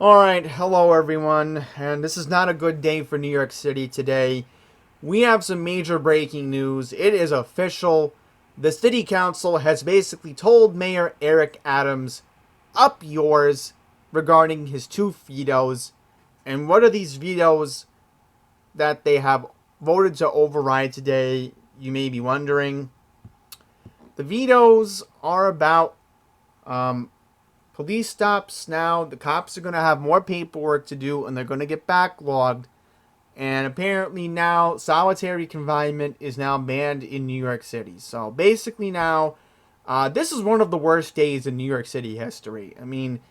Alright, hello everyone, and this is not a good day for New York City today. We have some major breaking news. It is official. The city council has basically told Mayor Eric Adams, up yours, regarding his two vetoes. And what are these vetoes that they have voted to override today, you may be wondering. The vetoes are about um, police stops now. The cops are going to have more paperwork to do and they're going to get backlogged. And apparently now solitary confinement is now banned in New York City. So basically now, this is one of the worst days in New York City history. I mean,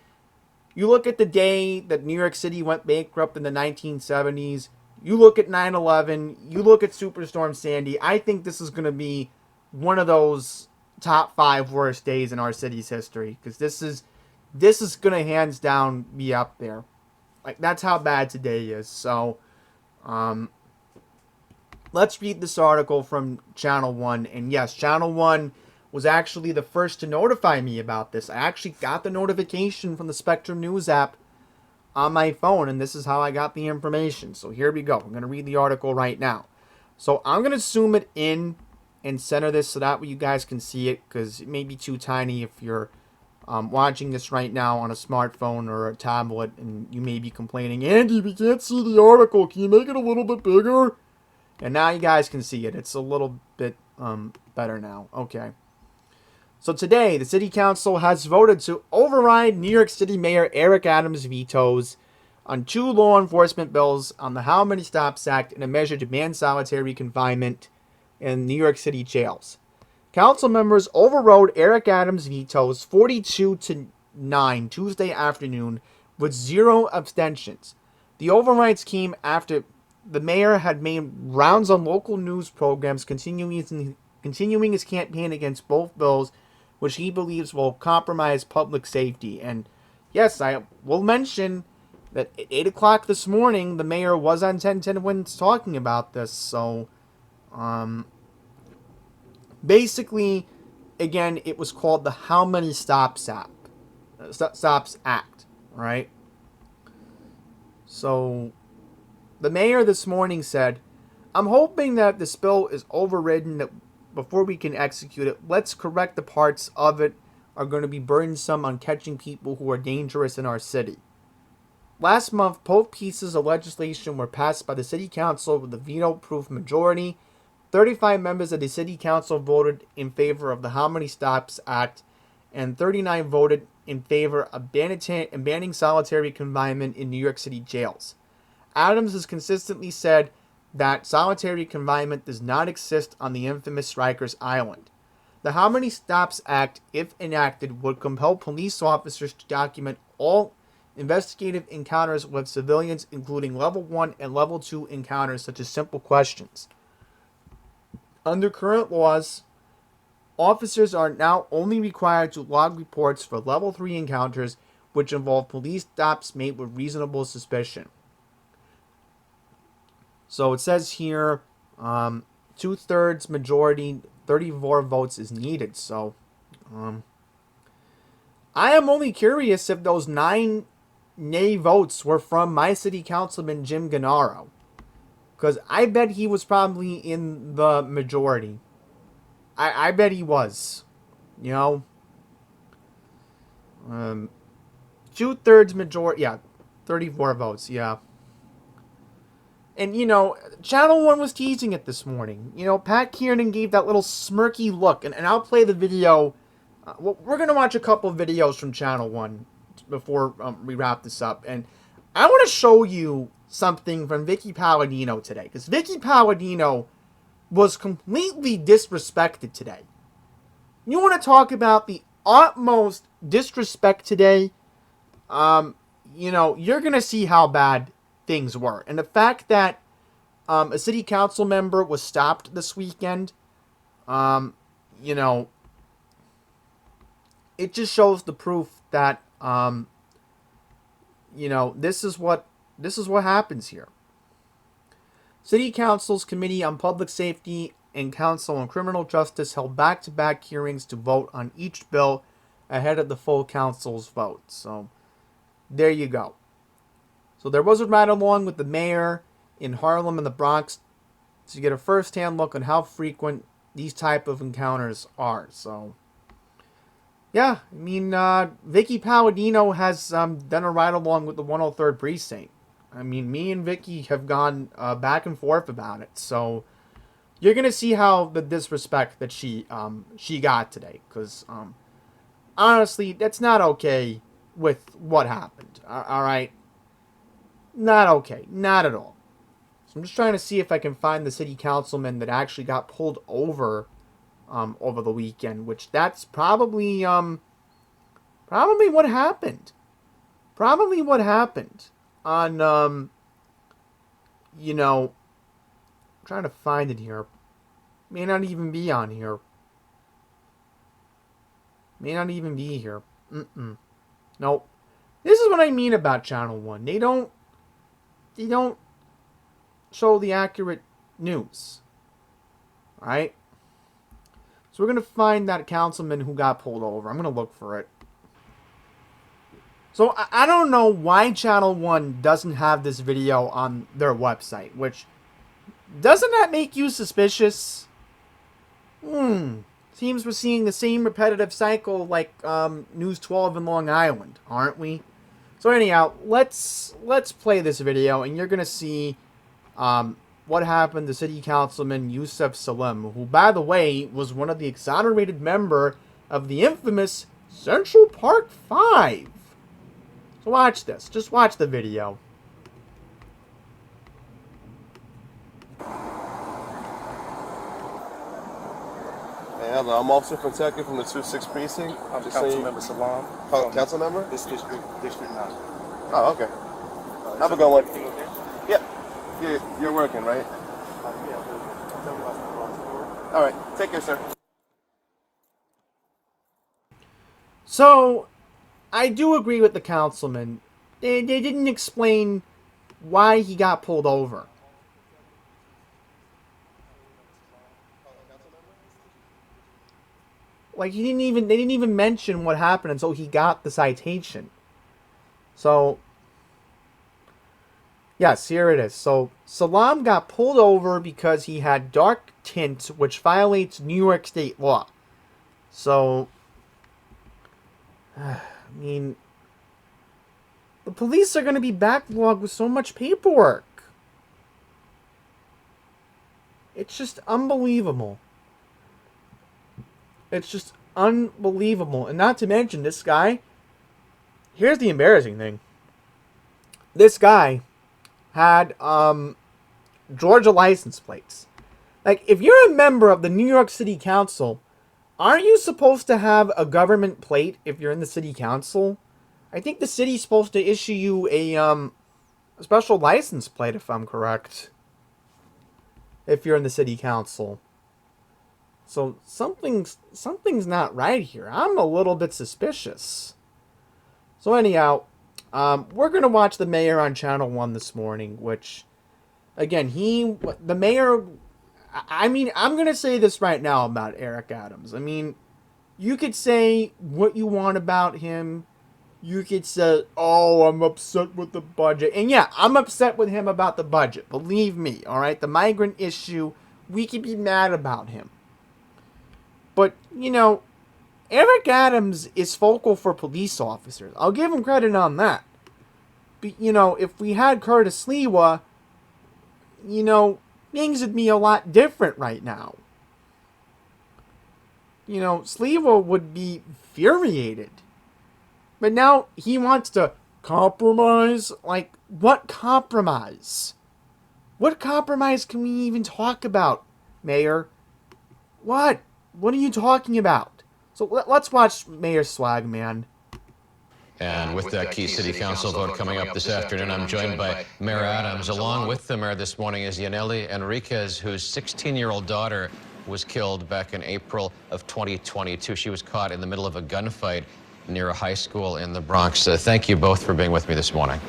you look at the day that New York City went bankrupt in the 1970s. You look at 9/11. You look at Superstorm Sandy. I think this is going to be one of those top 5 worst days in our city's history. Because this is going to hands down be up there. Like, that's how bad today is. So, um, let's read this article from Channel 1. And yes, Channel 1 was actually the first to notify me about this. I actually got the notification from the Spectrum News app on my phone, and this is how I got the information. So here we go. I'm going to read the article right now. So I'm going to zoom it in and center this so that way you guys can see it, because it may be too tiny if you're watching this right now on a smartphone or a tablet, and you may be complaining, Andy, we can't see the article. Can you make it a little bit bigger? And now you guys can see it. It's a little bit better now. Okay. So today, the City Council has voted to override New York City Mayor Eric Adams' vetoes on 2 law enforcement bills on the How Many Stops Act and a measure to ban solitary confinement in New York City jails. Council members overrode Eric Adams' vetoes 42-9 Tuesday afternoon with 0 abstentions. The overrides came after the mayor had made rounds on local news programs continuing his campaign against both bills, which he believes will compromise public safety. And yes, I will mention that at 8 o'clock this morning, the mayor was on 1010 when talking about this. So, basically, again, it was called the How Many Stops Act, right? So, the mayor this morning said, I'm hoping that this bill is overridden that before we can execute it. Let's correct the parts of it are going to be burdensome on catching people who are dangerous in our city. Last month, both pieces of legislation were passed by the City Council with a veto-proof majority. 35 members of the City Council voted in favor of the How Many Stops Act, and 39 voted in favor of banning solitary confinement in New York City jails. Adams has consistently said that solitary confinement does not exist on the infamous Rikers Island. The How Many Stops Act, if enacted, would compel police officers to document all investigative encounters with civilians, including level 1 and level 2 encounters such as simple questions. Under current laws, officers are now only required to log reports for level 3 encounters, which involve police stops made with reasonable suspicion. So it says here, 2/3 majority, 34 votes is needed. So, I am only curious if those 9 nay votes were from my city councilman, Jim Gennaro. Because I bet he was probably in the majority. I bet he was. You know? 2/3 majority, yeah, 34 votes, yeah. And, Channel 1 was teasing it this morning. Pat Kiernan gave that little smirky look. And I'll play the video. We're going to watch a couple of videos from Channel 1 before we wrap this up. And I want to show you something from Vicky Palladino today. Because Vicky Palladino was completely disrespected today. You want to talk about the utmost disrespect today? You're going to see how bad things were. And the fact that a city council member was stopped this weekend, it just shows the proof that, this is what happens here. City Council's Committee on Public Safety and Council on Criminal Justice held back-to-back hearings to vote on each bill ahead of the full council's vote. So, there you go. So there was a ride along with the mayor in Harlem and the Bronx to get a first-hand look on how frequent these type of encounters are. So, yeah, I mean, Vicky Palladino has done a ride along with the 103rd Precinct. I mean, me and Vicky have gone back and forth about it. So, you're gonna see how the disrespect that she got today, because honestly, that's not okay with what happened. All right, not okay, not at all. So I'm just trying to see if I can find the city councilman that actually got pulled over over the weekend, which that's probably what happened. Probably what happened on you know, I'm trying to find it here. May not even be on here. May not even be here. Nope. This is what I mean about Channel 1. They don't show the accurate news. Alright? So we're going to find that councilman who got pulled over. I'm going to look for it. So I don't know why Channel 1 doesn't have this video on their website, which, doesn't that make you suspicious? Seems we're seeing the same repetitive cycle like News 12 in Long Island, aren't we? So anyhow, let's play this video, and you're going to see what happened to City Councilman Yusuf Salim, who, by the way, was one of the exonerated member of the infamous Central Park 5. So watch this. Just watch the video. Hey, hello, I'm Officer Kentucky from the 26th Precinct. I'm Councilmember Salam. Oh, council member? This district 9. Oh, okay. Have a good one. Yeah. You're working, right? All right. Take care, sir. So, I do agree with the councilman. They didn't explain why he got pulled over. Like, they didn't even mention what happened until he got the citation. So, yes, here it is. So, Salam got pulled over because he had dark tint, which violates New York State law. So, I mean, the police are going to be backlogged with so much paperwork. It's just unbelievable. It's just unbelievable. And not to mention, this guy, here's the embarrassing thing. This guy had Georgia license plates. Like, if you're a member of the New York City Council, aren't you supposed to have a government plate if you're in the city council? I think the city's supposed to issue you a special license plate, if I'm correct, if you're in the city council. So something's not right here. I'm a little bit suspicious. So anyhow, we're going to watch the mayor on Channel 1 this morning, which, again, the mayor, I mean, I'm going to say this right now about Eric Adams. I mean, you could say what you want about him. You could say, oh, I'm upset with the budget. And yeah, I'm upset with him about the budget. Believe me, all right? The migrant issue, we could be mad about him. But, you know, Eric Adams is focal for police officers. I'll give him credit on that. But, you know, if we had Curtis Lewa, you know, things would be a lot different right now. You know, Sliwa would be infuriated. But now he wants to compromise? Like, what compromise? What compromise can we even talk about, Mayor? What? What are you talking about? So let's watch Mayor Swagman. And with that key city council vote coming up this afternoon, I'm joined by Mayor Adams. Along with the mayor this morning is Yaneli Enriquez, whose 16-year-old daughter was killed back in April of 2022. She was caught in the middle of a gunfight near a high school in the Bronx. Thank you both for being with me this morning.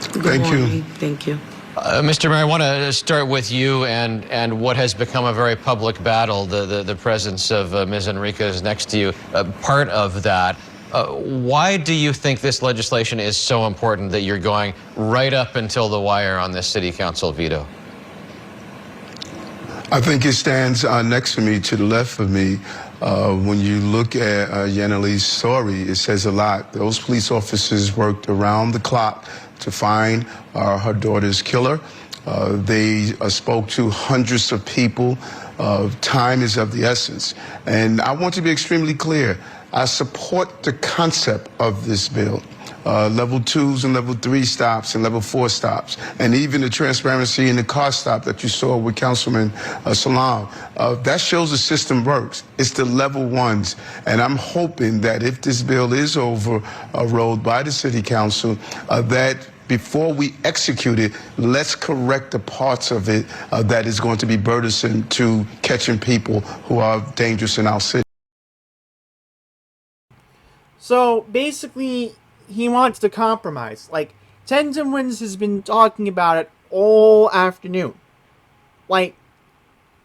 Thank you. Thank you. Mr. Mayor, I want to start with you and what has become a very public battle, the presence of Ms. Enriquez next to you. Part of that, Why do you think this legislation is so important that you're going right up until the wire on this city council veto? I think it stands next to me, to the left of me. When you look at Yanneli's story, it says a lot. Those police officers worked around the clock to find her daughter's killer. They spoke to hundreds of people. Time is of the essence. And I want to be extremely clear. I support the concept of this bill. Level 2s and level 3 stops and level 4 stops, and even the transparency in the car stop that you saw with Councilman Salam. That shows the system works. It's the level 1s, and I'm hoping that if this bill is overruled by the City Council, that before we execute it, let's correct the parts of it that is going to be burdensome to catching people who are dangerous in our city. So basically, he wants to compromise. Like, Tenzin Wins has been talking about it all afternoon. Like,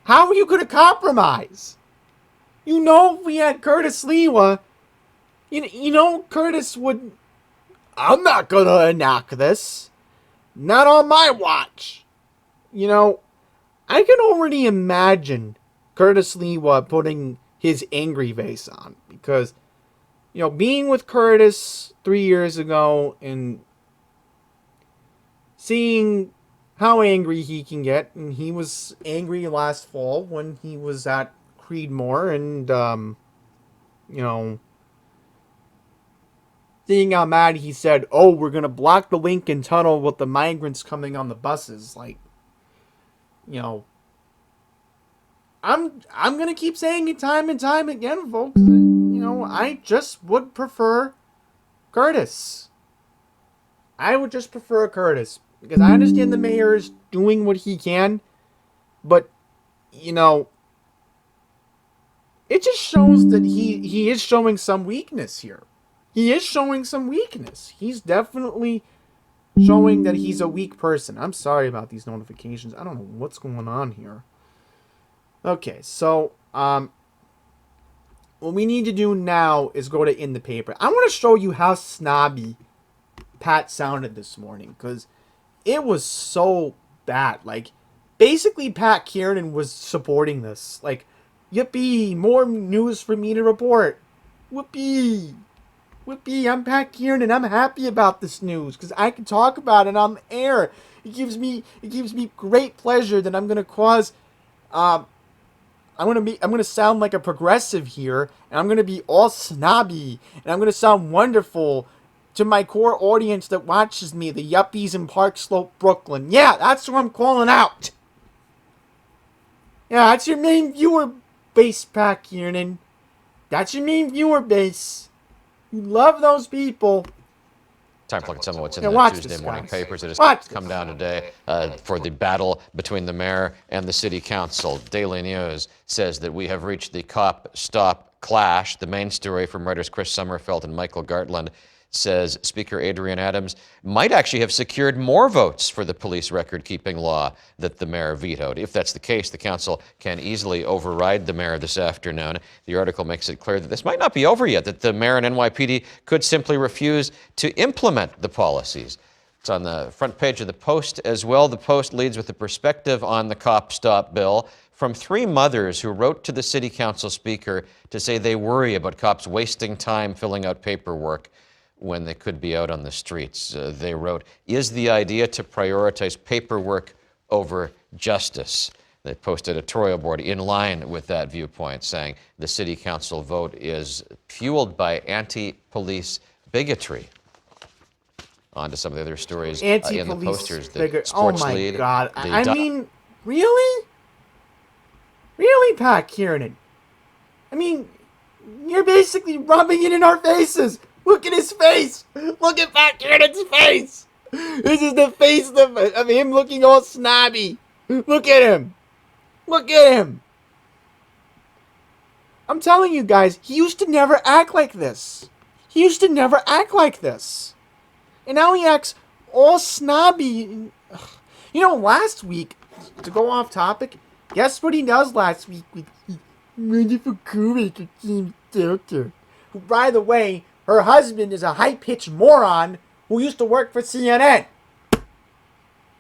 how are you going to compromise? You know, if we had Curtis Lewa, you know Curtis would... I'm not going to enact this. Not on my watch. You know, I can already imagine Curtis Lewa putting his angry face on. Because, you know, being with Curtis 3 years ago and seeing how angry he can get, and he was angry last fall when he was at Creedmoor, and you know, seeing how mad he said, "Oh, we're gonna block the Lincoln Tunnel with the migrants coming on the buses." Like, you know, I'm gonna keep saying it time and time again, folks. You know, I just would prefer Curtis. I would just prefer Curtis. Because I understand the mayor is doing what he can. But, you know, it just shows that he is showing some weakness here. He is showing some weakness. He's definitely showing that he's a weak person. I'm sorry about these notifications. I don't know what's going on here. Okay, so, what we need to do now is go to In the Paper. I want to show you how snobby Pat sounded this morning, because it was so bad. Like, basically Pat Kiernan was supporting this. Like, yippee, more news for me to report. Whoopee. Whoopee, I'm Pat Kiernan. I'm happy about this news, because I can talk about it on the air. It gives me great pleasure that I'm going to cause... I'm gonna sound like a progressive here, and I'm gonna be all snobby, and I'm gonna sound wonderful to my core audience that watches me, the yuppies in Park Slope, Brooklyn. Yeah, that's who I'm calling out. Yeah, that's your main viewer base, Pat Kiernan. That's your main viewer base. You love those people. Time to look at some of what's in Yeah, the watch Tuesday this, morning guys. papers. It has Watch come this. down today for the battle between the mayor and the city council. Daily News says that we have reached the cop-stop clash. The main story from writers Chris Sommerfeld and Michael Gartland says Speaker Adrianne Adams might actually have secured more votes for the police record-keeping law that the mayor vetoed. If that's the case, the council can easily override the mayor this afternoon. The article makes it clear that this might not be over yet, that the mayor and NYPD could simply refuse to implement the policies. It's on the front page of the Post as well. The Post leads with a perspective on the Cop Stop bill from 3 mothers who wrote to the city council speaker to say they worry about cops wasting time filling out paperwork when they could be out on the streets. They wrote, "Is the idea to prioritize paperwork over justice?" They posted a editorial board in line with that viewpoint, saying the city council vote is fueled by anti-police bigotry. On to some of the other stories in the posters. The sports lead. Oh my God. I mean, really? Really, Pat Kiernan? I mean, you're basically rubbing it in our faces. Look at his face. Look at Pat Kiernan's face. This is the face of him looking all snobby. Look at him. Look at him. I'm telling you guys, he used to never act like this. He used to never act like this. And now he acts all snobby. You know, last week, to go off topic, guess what he does last week with wonderful co-worker Team Filter, who, by the way, her husband is a high-pitched moron who used to work for CNN.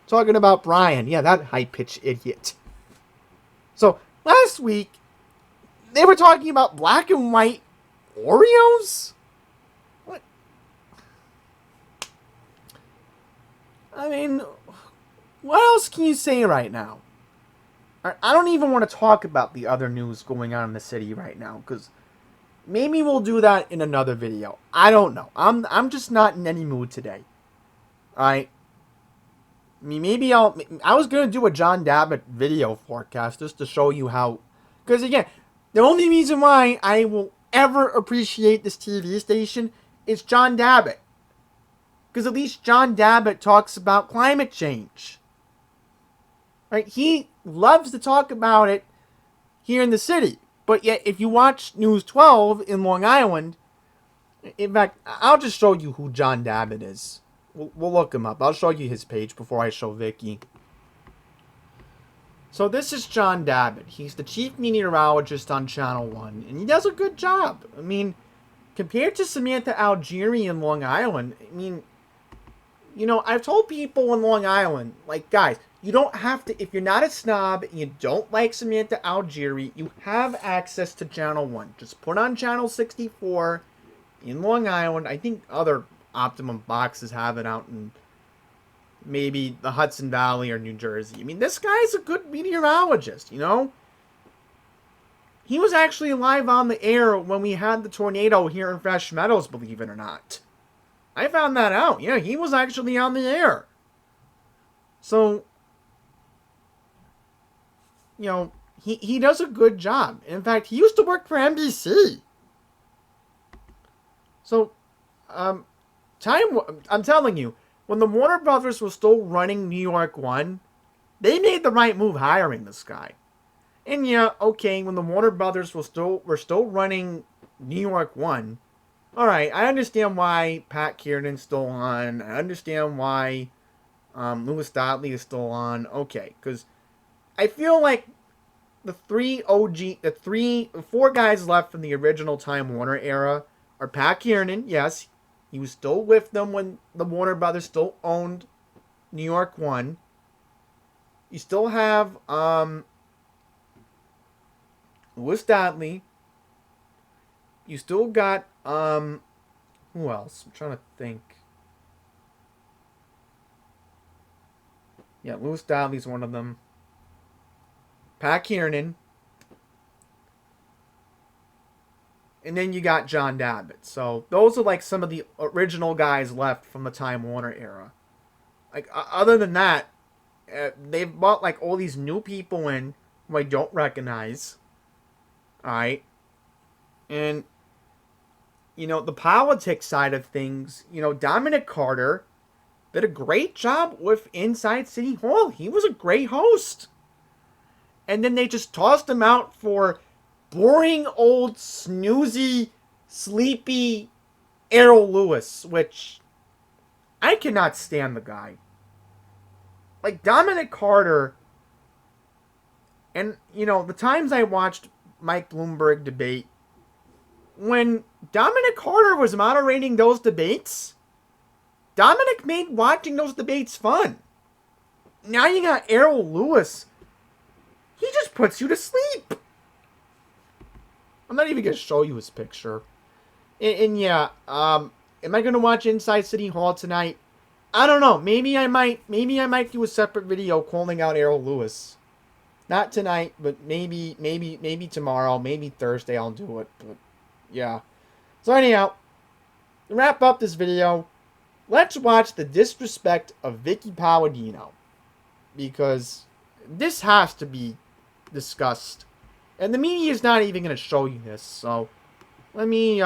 Talking about Brian. Yeah, that high-pitched idiot. So, last week, they were talking about black and white Oreos? What? I mean, what else can you say right now? I don't even want to talk about the other news going on in the city right now, because maybe we'll do that in another video. I don't know. I'm just not in any mood today. Alright? I mean, maybe I was going to do a John Dabbit video forecast just to show you how... Because again, the only reason why I will ever appreciate this TV station is John Dabbit. Because at least John Dabbit talks about climate change. Right? He loves to talk about it here in the city. But yet, if you watch News 12 in Long Island, in fact, I'll just show you who John Dabbit is. We'll look him up. I'll show you his page before I show Vicky. So this is John Dabbit. He's the chief meteorologist on Channel 1, and he does a good job. I mean, compared to Samantha Algieri in Long Island, I mean, you know, I've told people in Long Island, like, guys, you don't have to, if you're not a snob and you don't like Samantha Algieri, you have access to Channel 1. Just put on Channel 64 in Long Island. I think other Optimum boxes have it out in maybe the Hudson Valley or New Jersey. I mean, this guy's a good meteorologist, you know? He was actually live on the air when we had the tornado here in Fresh Meadows, believe it or not. I found that out. Yeah, he was actually on the air. So, you know, he does a good job. In fact, he used to work for NBC. So, I'm telling you, when the Warner Brothers was still running New York 1, they made the right move hiring this guy. And yeah, okay, when the Warner Brothers were still running New York 1, alright, I understand why Pat Kiernan's still on. I understand why Louis Dodley is still on. Okay, because I feel like the four guys left from the original Time Warner era are Pat Kiernan, yes. He was still with them when the Warner Brothers still owned New York 1. You still have Louis Dodley. You still got who else? I'm trying to think. Yeah, Louis Dodley's one of them. Pat Kiernan. And then you got John Dabbit. So those are like some of the original guys left from the Time Warner era. Like other than that, they've brought like all these new people in who I don't recognize. Alright. And, you know, the politics side of things, you know, Dominic Carter did a great job with Inside City Hall. He was a great host. And then they just tossed him out for boring, old, snoozy, sleepy Errol Lewis, which I cannot stand the guy. Like, Dominic Carter, and, you know, the times I watched Mike Bloomberg debate, when Dominic Carter was moderating those debates, Dominic made watching those debates fun. Now you got Errol Lewis. He just puts you to sleep. I'm not even going to show you his picture. And yeah, am I going to watch Inside City Hall tonight? I don't know. Maybe I might do a separate video calling out Errol Lewis. Not tonight, but maybe tomorrow, maybe Thursday I'll do it. But yeah. So anyhow, to wrap up this video, let's watch the disrespect of Vicky Palladino, because this has to be discussed. And the media is not even going to show you this, so let me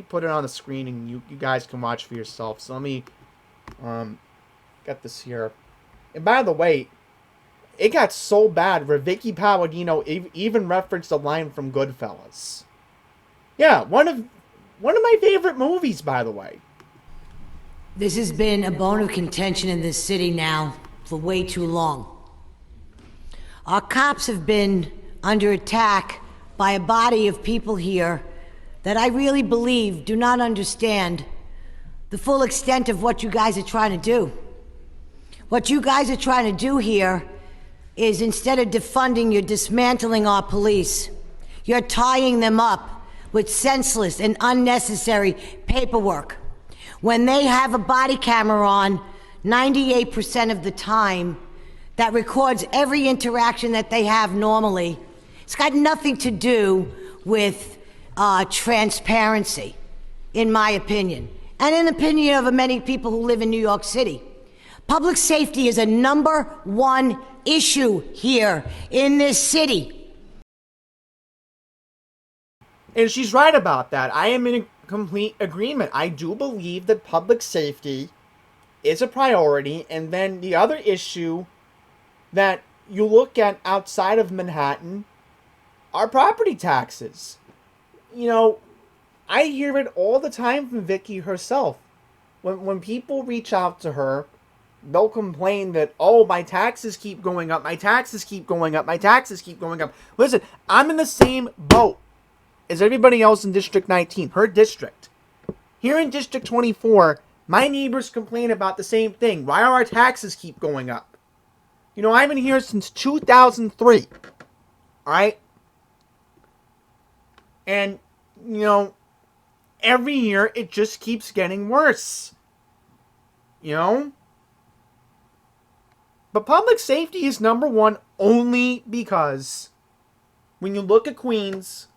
put it on the screen and you guys can watch for yourself. So let me get this here. And by the way, it got so bad where Vicky Palladino even referenced a line from Goodfellas. Yeah, one of my favorite movies, by the way. This has been a bone of contention in this city now for way too long. Our cops have been under attack by a body of people here that I really believe do not understand the full extent of what you guys are trying to do. What you guys are trying to do here is, instead of defunding, you're dismantling our police. You're tying them up with senseless and unnecessary paperwork. When they have a body camera on 98% of the time that records every interaction that they have normally, it's got nothing to do with transparency, in my opinion, and in the opinion of many people who live in New York City. Public safety is a #1 issue here in this city. And she's right about that. I am in complete agreement. I do believe that public safety is a priority. And then the other issue that you look at outside of Manhattan are property taxes. You know, I hear it all the time from Vicky herself. When people reach out to her, they'll complain that, oh, my taxes keep going up, my taxes keep going up, my taxes keep going up. Listen, I'm in the same boat as everybody else in District 19, her district. Here in District 24, my neighbors complain about the same thing. Why are our taxes keep going up? You know, I've been here since 2003. Alright? And, you know, every year it just keeps getting worse. You know? But public safety is #1 only because when you look at Queens,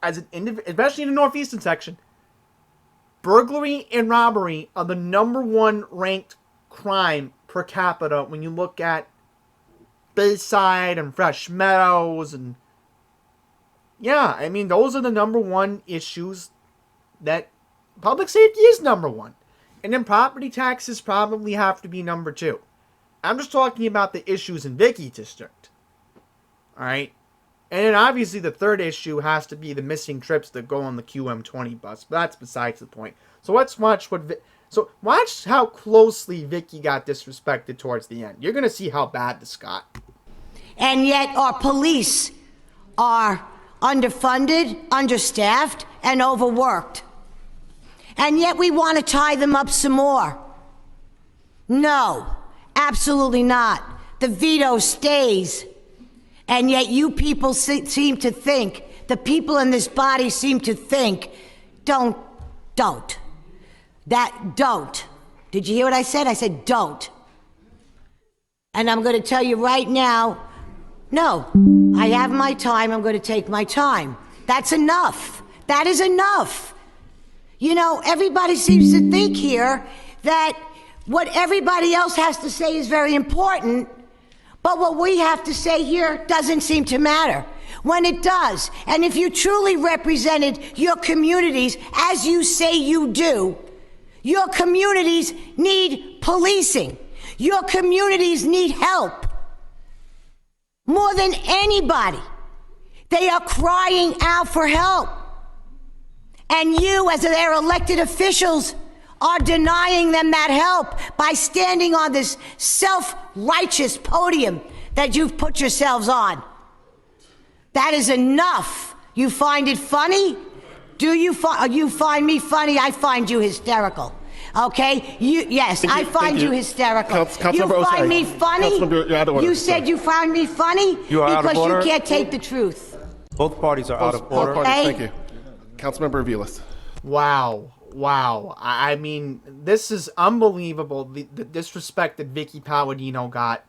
as an especially in the northeastern section, burglary and robbery are the #1 ranked crime per capita when you look at Bayside and Fresh Meadows. And yeah, I mean, those are the #1 issues that public safety is #1. And then property taxes probably have to be #2. I'm just talking about the issues in Vicky's district. Alright? And then obviously the third issue has to be the missing trips that go on the QM20 bus. But that's besides the point. So let's watch watch how closely Vicky got disrespected towards the end. You're going to see how bad this got. And yet our police are underfunded, understaffed, and overworked. And yet we want to tie them up some more. No, absolutely not. The veto stays. And yet you people seem to think, the people in this body seem to think, don't. Don't. Did you hear what I said? I said don't. And I'm going to tell you right now, no, I have my time, I'm going to take my time. That's enough. That is enough. You know, everybody seems to think here that what everybody else has to say is very important, but what we have to say here doesn't seem to matter. When it does, and if you truly represented your communities as you say you do, your communities need policing. Your communities need help. More than anybody, they are crying out for help. And you, as their elected officials, are denying them that help by standing on this self-righteous podium that you've put yourselves on. That is enough. You find it funny? Do you find me funny? I find you hysterical. Okay? Yes, I find you hysterical. You find me funny? You're out of order. You said you find me funny? You are out of order. Because you can't take the truth. Both parties are out of order. parties, Thank you. Councilmember Aviles. Wow. I mean, this is unbelievable, the disrespect that Vicky Palladino got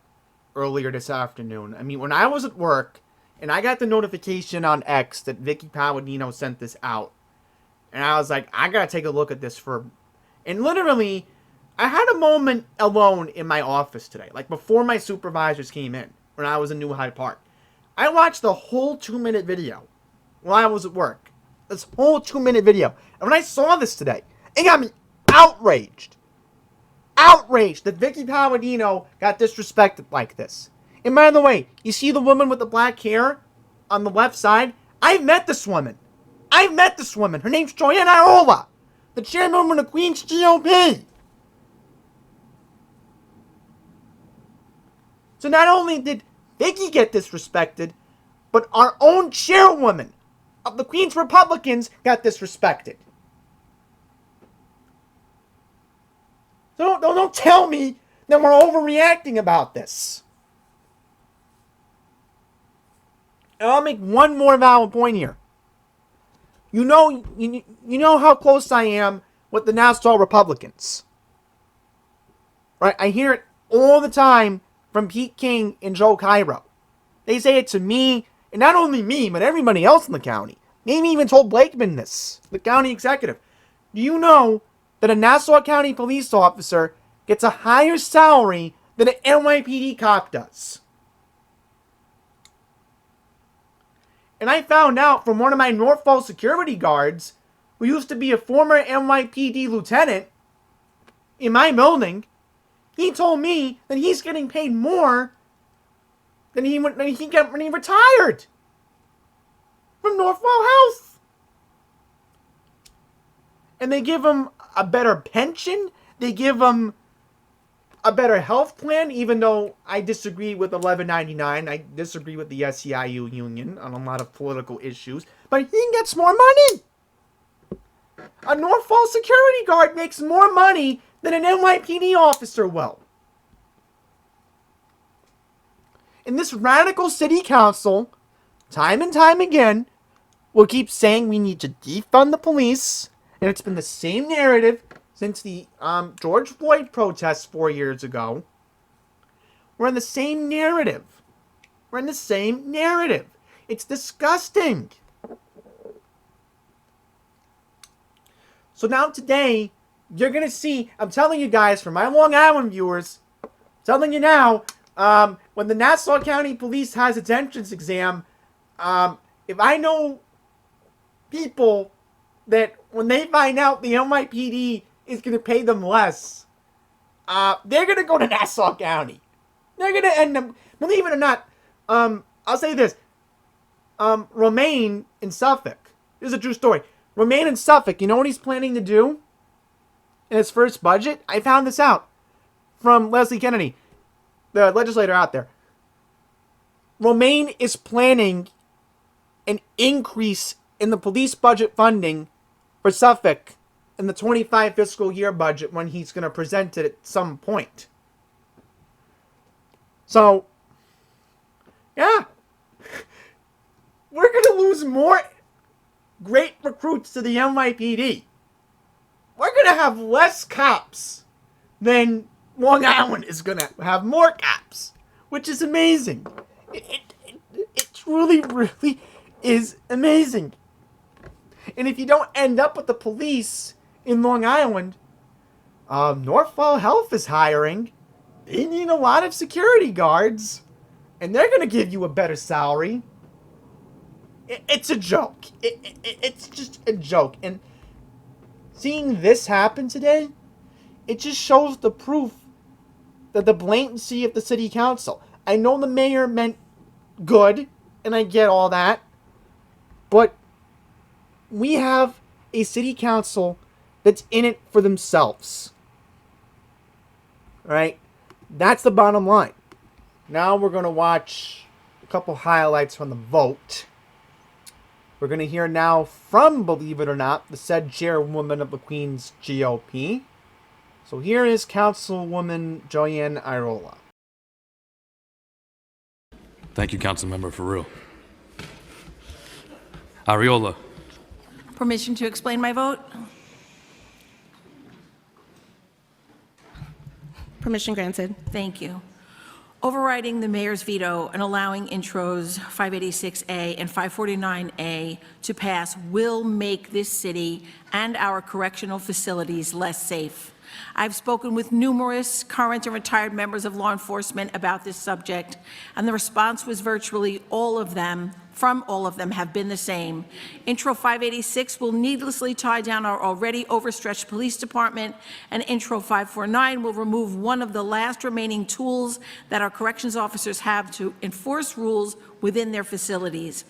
earlier this afternoon. I mean, when I was at work, and I got the notification on X that Vicky Palladino sent this out, and I was like, I gotta take a look at this and literally, I had a moment alone in my office today, like before my supervisors came in, when I was in New Hyde Park. I watched the whole 2-minute video while I was at work. This whole 2-minute video. And when I saw this today, it got me outraged. Outraged that Vicky Palladino got disrespected like this. And by the way, you see the woman with the black hair on the left side? I've met this woman. Her name's Joanne Iola, the chairwoman of Queens GOP. So not only did Vicky get disrespected, but our own chairwoman of the Queens Republicans got disrespected. So don't tell me that we're overreacting about this. And I'll make one more valid point here. You know how close I am with the Nassau Republicans. Right? I hear it all the time from Pete King and Joe Cairo. They say it to me, and not only me, but everybody else in the county. Maybe even told Blakeman this, the county executive. Do you know that a Nassau County police officer gets a higher salary than an NYPD cop does? And I found out from one of my Norfolk security guards, who used to be a former NYPD lieutenant in my building, he told me that he's getting paid more than he got when he retired from Norfolk Health. And they give him a better pension. They give him a better health plan, even though I disagree with 1199. I disagree with the SEIU union on a lot of political issues. But he gets more money. A Norfolk security guard makes more money than an NYPD officer will. And this radical city council, time and time again, will keep saying we need to defund the police. And it's been the same narrative since the George Floyd protests 4 years ago. We're in the same narrative. We're in the same narrative. It's disgusting. So now today, you're going to see, I'm telling you guys, for my Long Island viewers, I'm telling you now, when the Nassau County Police has its entrance exam, if I know people that when they find out the NYPD is going to pay them less, they're going to go to Nassau County. They're going to end up, believe it or not, I'll say this, Romaine in Suffolk, this is a true story, Romaine in Suffolk, you know what he's planning to do in his first budget? I found this out from Leslie Kennedy, the legislator out there. Romaine is planning an increase in the police budget funding for Suffolk in the 25 fiscal year budget when he's going to present it at some point. So, yeah. We're going to lose more great recruits to the NYPD. We're going to have less cops than Long Island is going to have more cops, which is amazing. It truly, really is amazing. And if you don't end up with the police in Long Island, Norfolk Health is hiring. They need a lot of security guards, and they're going to give you a better salary. It's a joke. It's just a joke. And seeing this happen today, it just shows the proof that the blatancy of the city council. I know the mayor meant good, and I get all that, but we have a city council that's in it for themselves. All right? That's the bottom line. Now we're going to watch a couple highlights from the vote. We're going to hear now from, believe it or not, the said chairwoman of the Queens GOP. So here is Councilwoman Joanne Irola. Thank you, Councilmember Farrell. Ariola. Permission to explain my vote? Permission granted. Thank you. Overriding the mayor's veto and allowing intros 586A and 549A to pass will make this city and our correctional facilities less safe. I've spoken with numerous current and retired members of law enforcement about this subject, and the response was virtually all of them have been the same. Intro 586 will needlessly tie down our already overstretched police department, and Intro 549 will remove one of the last remaining tools that our corrections officers have to enforce rules within their facilities.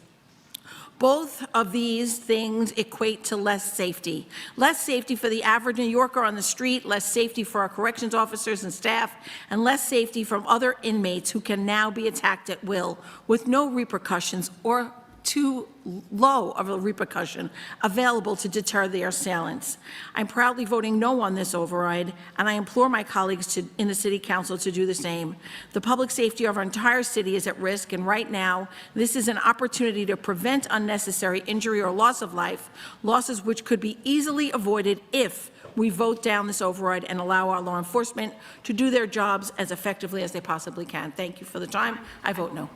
Both of these things equate to less safety. Less safety for the average New Yorker on the street, less safety for our corrections officers and staff, and less safety from other inmates who can now be attacked at will with no repercussions or too low of a repercussion available to deter their assailants. I'm proudly voting no on this override, and I implore my colleagues in the City Council to do the same. The public safety of our entire city is at risk, and right now, this is an opportunity to prevent unnecessary injury or loss of life, losses which could be easily avoided if we vote down this override and allow our law enforcement to do their jobs as effectively as they possibly can. Thank you for the time. I vote no.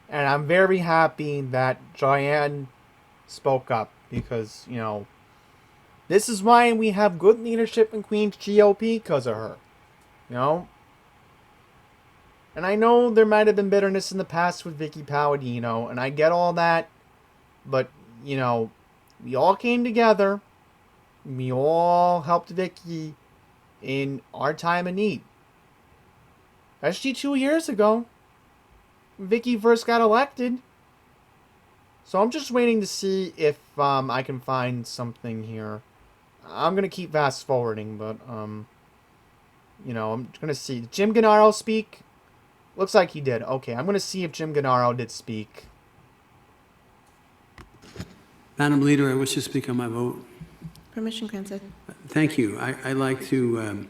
And I'm very happy that Joanne spoke up because, you know, this is why we have good leadership in Queens GOP, because of her. You know? And I know there might have been bitterness in the past with Vicky Palladino, and I get all that. But, you know, we all came together. We all helped Vicky in our time of need. Especially 2 years ago. Vicky first got elected. So I'm just waiting to see if I can find something here. I'm going to keep fast forwarding, but, you know, I'm going to see. Did Jim Gennaro speak? Looks like he did. Okay, I'm going to see if Jim Gennaro did speak. Madam Leader, I wish to speak on my vote. Permission granted. Thank you. I'd like to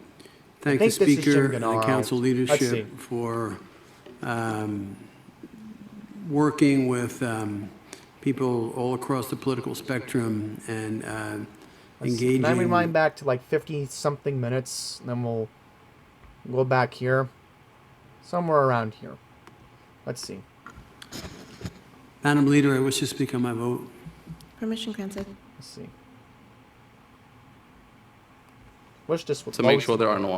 thank the think this is Jim Speaker and the Gennaro. Council Let's see. leadership for working with people all across the political spectrum and engaging. Can I rewind back to like 50-something minutes, and then we'll go back here. Somewhere around here. Let's see. Madam Leader, I wish to speak on my vote. Permission granted. Let's see. Wish this would To make sure there are no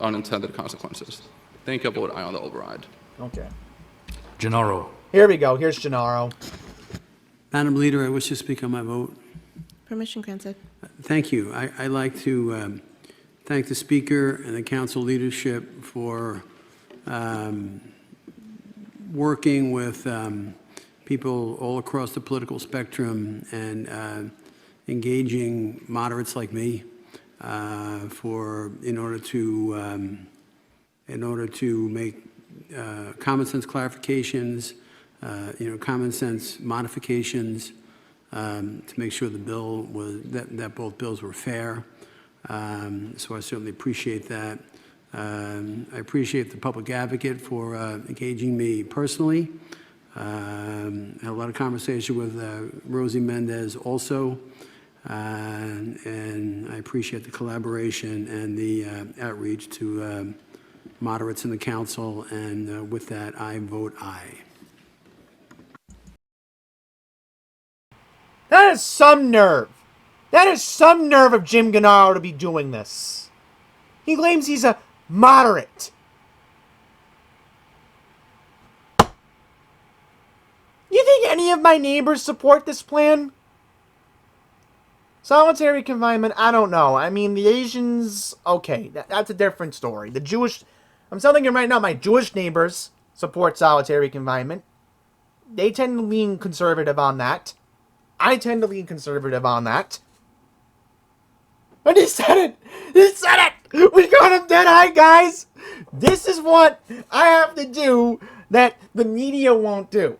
unintended consequences. Thank you. I vote aye on the override. Okay. Gennaro. Here we go. Here's Gennaro. Madam Leader, I wish to speak on my vote. Permission granted. Thank you. I'd like to thank the Speaker and the Council leadership for working with people all across the political spectrum and engaging moderates like me in order to make common sense clarifications, common sense modifications to make sure the bill was that both bills were fair. So I certainly appreciate that. I appreciate the public advocate for engaging me personally. Had a lot of conversation with Rosie Mendez also, and I appreciate the collaboration and the outreach to moderates in the council. And with that, I vote aye. That is some nerve. That is some nerve of Jim Gennaro to be doing this. He claims he's a moderate. You think any of my neighbors support this plan? Solitary confinement, I don't know. I mean, the Asians, okay, that's a different story. The Jewish, I'm telling you right now, my Jewish neighbors support solitary confinement. They tend to lean conservative on that. I tend to lean conservative on that. And he said it! He said it! We got him dead-eye, guys! This is what I have to do that the media won't do.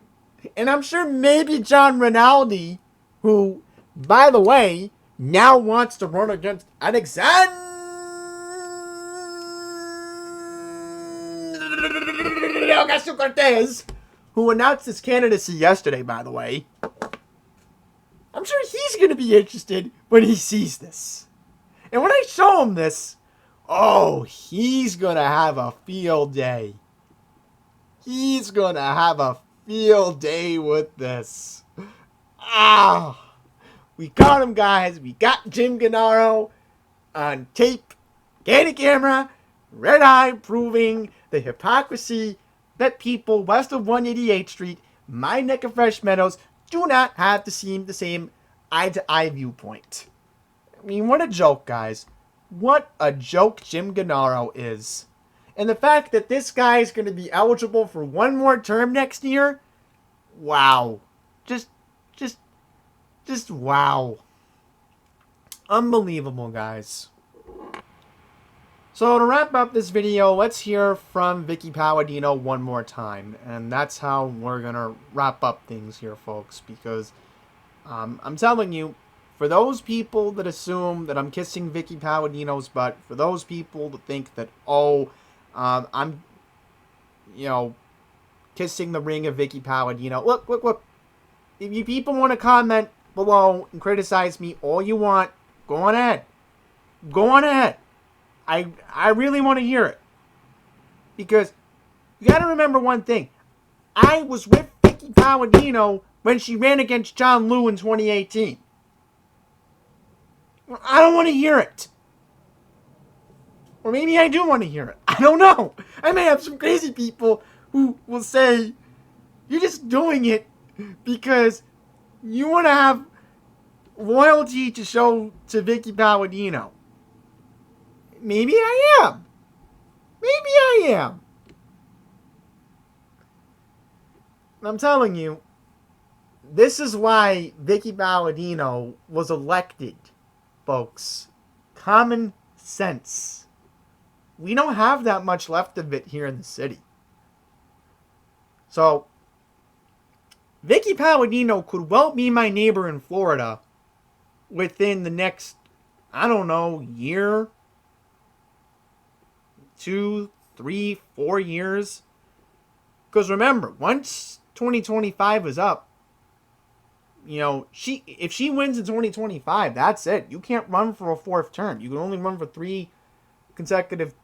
And I'm sure maybe John Rinaldi, who, by the way, now wants to run against Alexandria Ocasio-Cortez, who announced his candidacy yesterday, by the way. I'm sure he's going to be interested when he sees this. And when I show him this, oh, he's going to have a field day. He's going to have a field day with this. Ah, we got him, guys. We got Jim Gennaro on tape, candid camera, red eye, proving the hypocrisy that people west of 188th Street, my neck of Fresh Meadows, do not have to seem the same eye-to-eye viewpoint. I mean, what a joke, guys. What a joke Jim Gennaro is. And the fact that this guy is going to be eligible for one more term next year, wow. Just wow. Unbelievable, guys. So to wrap up this video, let's hear from Vicky Palladino one more time. And that's how we're going to wrap up things here, folks. Because I'm telling you, for those people that assume that I'm kissing Vicky Palladino's butt, for those people that think that, I'm, kissing the ring of Vicky Palladino. Look. If you people want to comment below and criticize me all you want, go on ahead. Go on ahead. I really want to hear it. Because you got to remember one thing. I was with Vicky Palladino when she ran against John Liu in 2018. I don't want to hear it. Or maybe I do want to hear it. I don't know. I may have some crazy people who will say, you're just doing it because you want to have loyalty to show to Vicky Palladino. Maybe I am. Maybe I am. I'm telling you, this is why Vicky Palladino was elected, folks. Common sense. We don't have that much left of it here in the city. So, Vicky Palladino could well be my neighbor in Florida within the next, I don't know, year, 2, 3, 4 years. Because remember, once 2025 is up, if she wins in 2025, that's it. You can't run for a 4th term. You can only run for 3 consecutive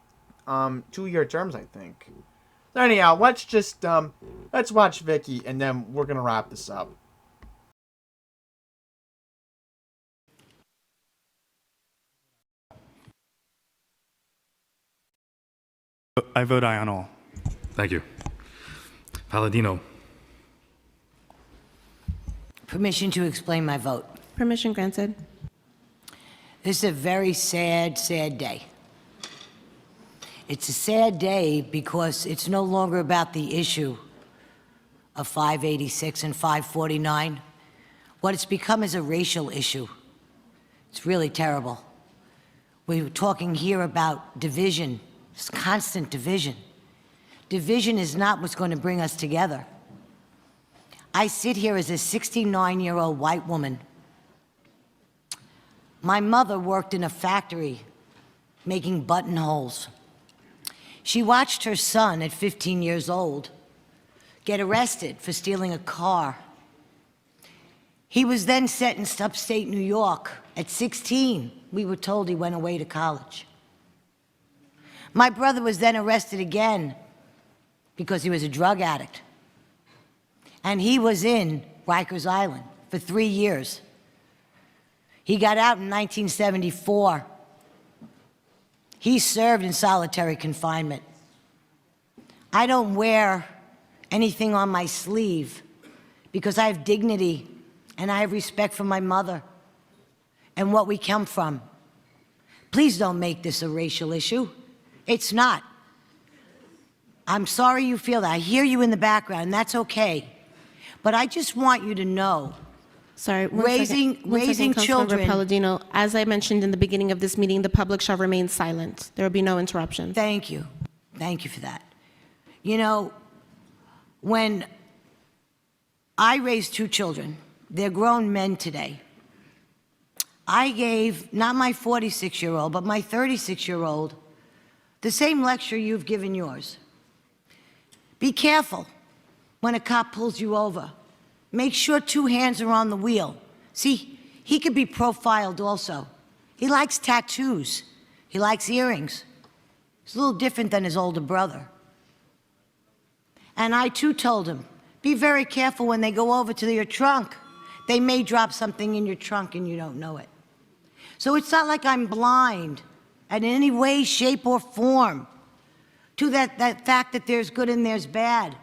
2-year terms, I think. So anyhow, let's watch Vicky, and then we're gonna wrap this up. I vote aye on all. Thank you. Palladino. Permission to explain my vote. Permission granted. This is a very sad, sad day. It's a sad day because it's no longer about the issue of 586 and 549. What it's become is a racial issue. It's really terrible. We were talking here about division. It's constant division. Division is not what's going to bring us together. I sit here as a 69-year-old white woman. My mother worked in a factory making buttonholes. She watched her son at 15 years old get arrested for stealing a car. He was then sentenced upstate New York at 16. We were told he went away to college. My brother was then arrested again because he was a drug addict. And he was in Rikers Island for 3 years. He got out in 1974. He served in solitary confinement. I don't wear anything on my sleeve because I have dignity and I have respect for my mother and what we come from. Please don't make this a racial issue. It's not. I'm sorry you feel that. I hear you in the background, and that's okay. But I just want you to know, Sorry, raising Councilmember children. Palladino, as I mentioned in the beginning of this meeting, the public shall remain silent. There will be no interruption. Thank you. Thank you for that. You know, when I raised 2 children, they're grown men today. I gave, not my 46-year-old, but my 36-year-old, the same lecture you've given yours. Be careful when a cop pulls you over. Make sure 2 hands are on the wheel. See, he could be profiled also. He likes tattoos. He likes earrings. He's a little different than his older brother. And I too told him, be very careful when they go over to your trunk. They may drop something in your trunk and you don't know it. So it's not like I'm blind in any way, shape, or form to that fact that there's good and there's bad.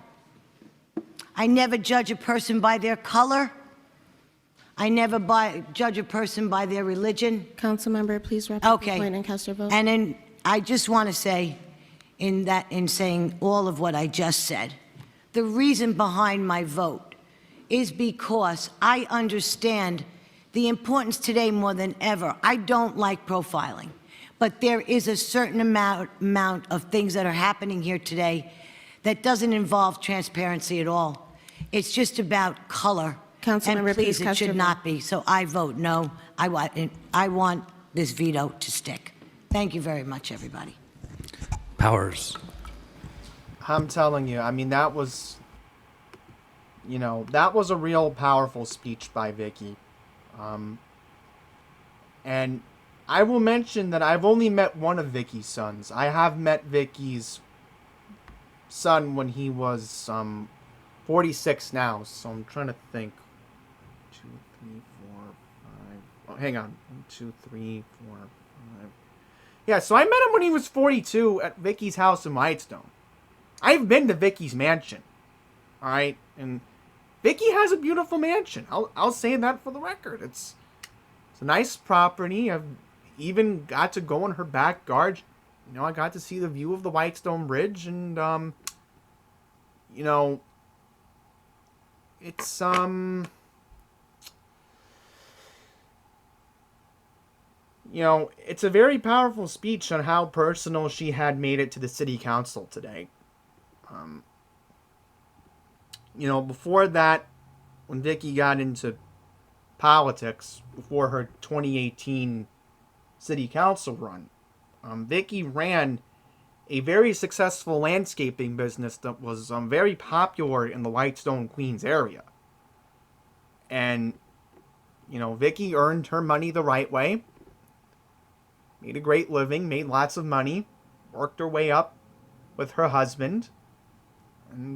I never judge a person by their color. I never judge a person by their religion. Councilmember, please wrap up your Okay. point and cast your vote. And then I just want to say, in saying all of what I just said, the reason behind my vote is because I understand the importance today more than ever. I don't like profiling, But there is a certain amount of things that are happening here today that doesn't involve transparency at all. It's just about color. Councilmember, And please, please it cast your should not be. So I vote no. I want this veto to stick. Thank you very much, everybody. Powers. I'm telling you, I mean, that was, that was a real powerful speech by Vicky. And I will mention that I've only met one of Vicky's sons. I have met Vicky's son when he was 46 now, so I'm trying to think. 2, 3, 4, 5. Oh, hang on. 1, 2, 3, 4, 5. Yeah, so I met him when he was 42 at Vicky's house in Whitestone. I've been to Vicky's mansion. All right, and Vicky has a beautiful mansion. I'll say that for the record. It's a nice property. I've even got to go in her backyard. I got to see the view of the Whitestone Bridge, and it's it's a very powerful speech on how personal she had made it to the city council today. Before that, when Vicky got into politics, before her 2018 city council run, Vicky ran a very successful landscaping business that was very popular in the Whitestone, Queens area. And, Vicky earned her money the right way, made a great living, made lots of money, worked her way up with her husband, and,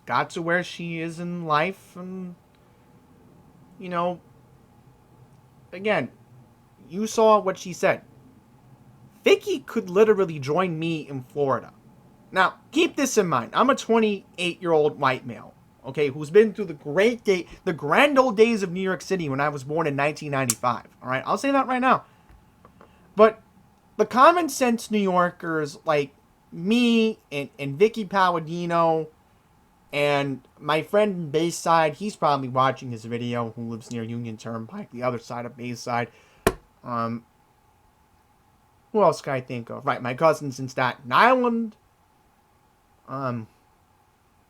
got to where she is in life. And, again, you saw what she said. Vicky could literally join me in Florida. Now, keep this in mind. I'm a 28-year-old white male, okay, who's been through the grand old days of New York City when I was born in 1995. All right, I'll say that right now. But the common sense New Yorkers like me and Vicky Palladino and my friend in Bayside, he's probably watching this video, who lives near Union Turnpike, the other side of Bayside. Who else can I think of? Right, my cousin's in Staten Island. And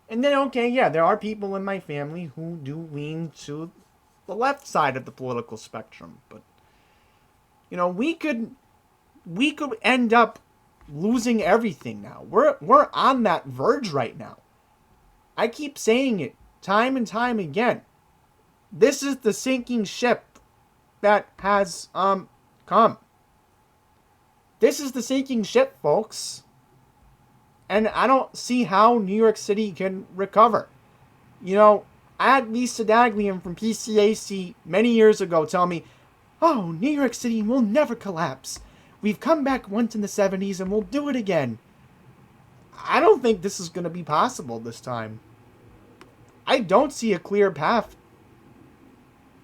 then, okay, yeah, there are people in my family who do lean to the left side of the political spectrum. But, we could end up losing everything now. We're on that verge right now. I keep saying it time and time again. This is the sinking ship that has come. This is the sinking ship, folks. And I don't see how New York City can recover. I had Lisa Daglian from PCAC many years ago tell me, oh, New York City will never collapse. We've come back once in the 70s and we'll do it again. I don't think this is going to be possible this time. I don't see a clear path.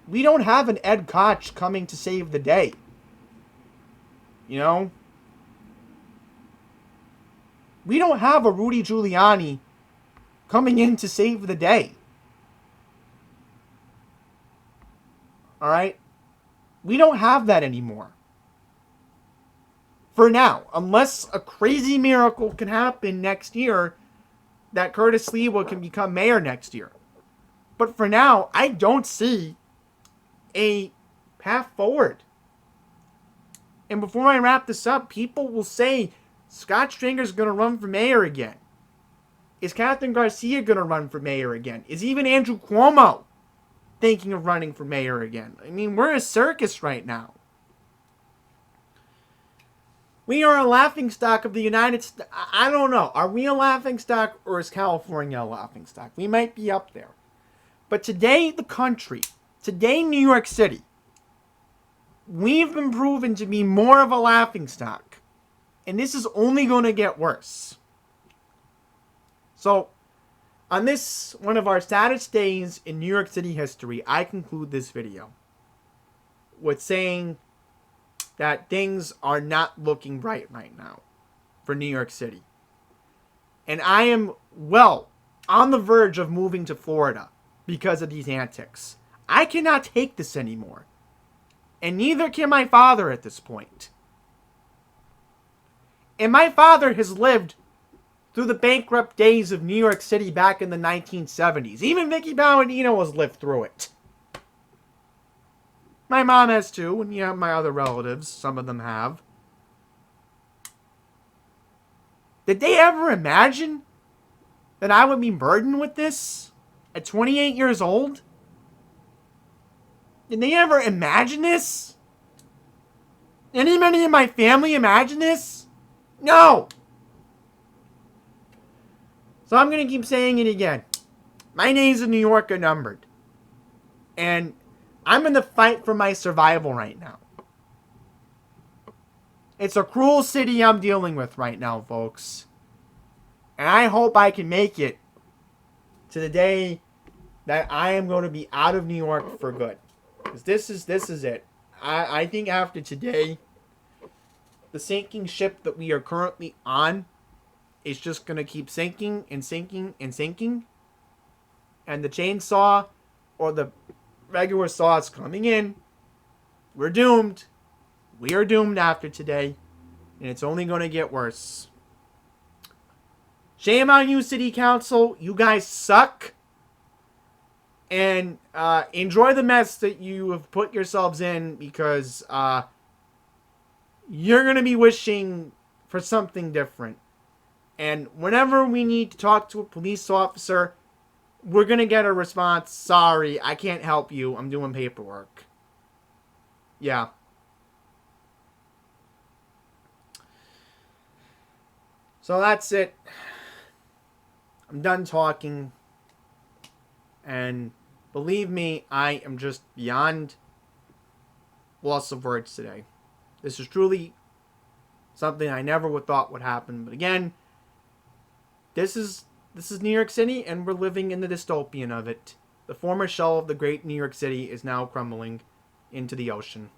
We don't have an Ed Koch coming to save the day. We don't have a Rudy Giuliani coming in to save the day. All right? We don't have that anymore. For now, unless a crazy miracle can happen next year that Curtis Lewa can become mayor next year. But for now, I don't see a path forward. And before I wrap this up, people will say, Scott Stringer's going to run for mayor again. Is Catherine Garcia going to run for mayor again? Is even Andrew Cuomo thinking of running for mayor again? I mean, we're a circus right now. We are a laughingstock of the United States. I don't know. Are we a laughingstock, or is California a laughingstock? We might be up there. But today, the country, today, New York City, we've been proven to be more of a laughingstock. And this is only going to get worse. So, on this, one of our saddest days in New York City history, I conclude this video with saying that things are not looking bright right now for New York City. And I am, on the verge of moving to Florida because of these antics. I cannot take this anymore. And neither can my father at this point. And my father has lived through the bankrupt days of New York City back in the 1970s. Even Vicky Palladino has lived through it. My mom has too, and yeah, my other relatives, some of them have. Did they ever imagine that I would be burdened with this at 28 years old? Did they ever imagine this? Anybody in my family imagine this? No! So I'm going to keep saying it again. My days in New York are numbered. And I'm in the fight for my survival right now. It's a cruel city I'm dealing with right now, folks. And I hope I can make it to the day that I am going to be out of New York for good. Because this is it. I think after today, the sinking ship that we are currently on is just going to keep sinking and sinking and sinking. And the chainsaw or the regular saw is coming in. We're doomed. We are doomed after today. And it's only going to get worse. Shame on you, City Council. You guys suck. And enjoy the mess that you have put yourselves in, because you're going to be wishing for something different. And whenever we need to talk to a police officer, we're going to get a response, sorry, I can't help you, I'm doing paperwork. Yeah. So that's it. I'm done talking. And believe me, I am just beyond loss of words today. This is truly something I never would thought would happen. But again, this is New York City, and we're living in the dystopian of it. The former shell of the great New York City is now crumbling into the ocean.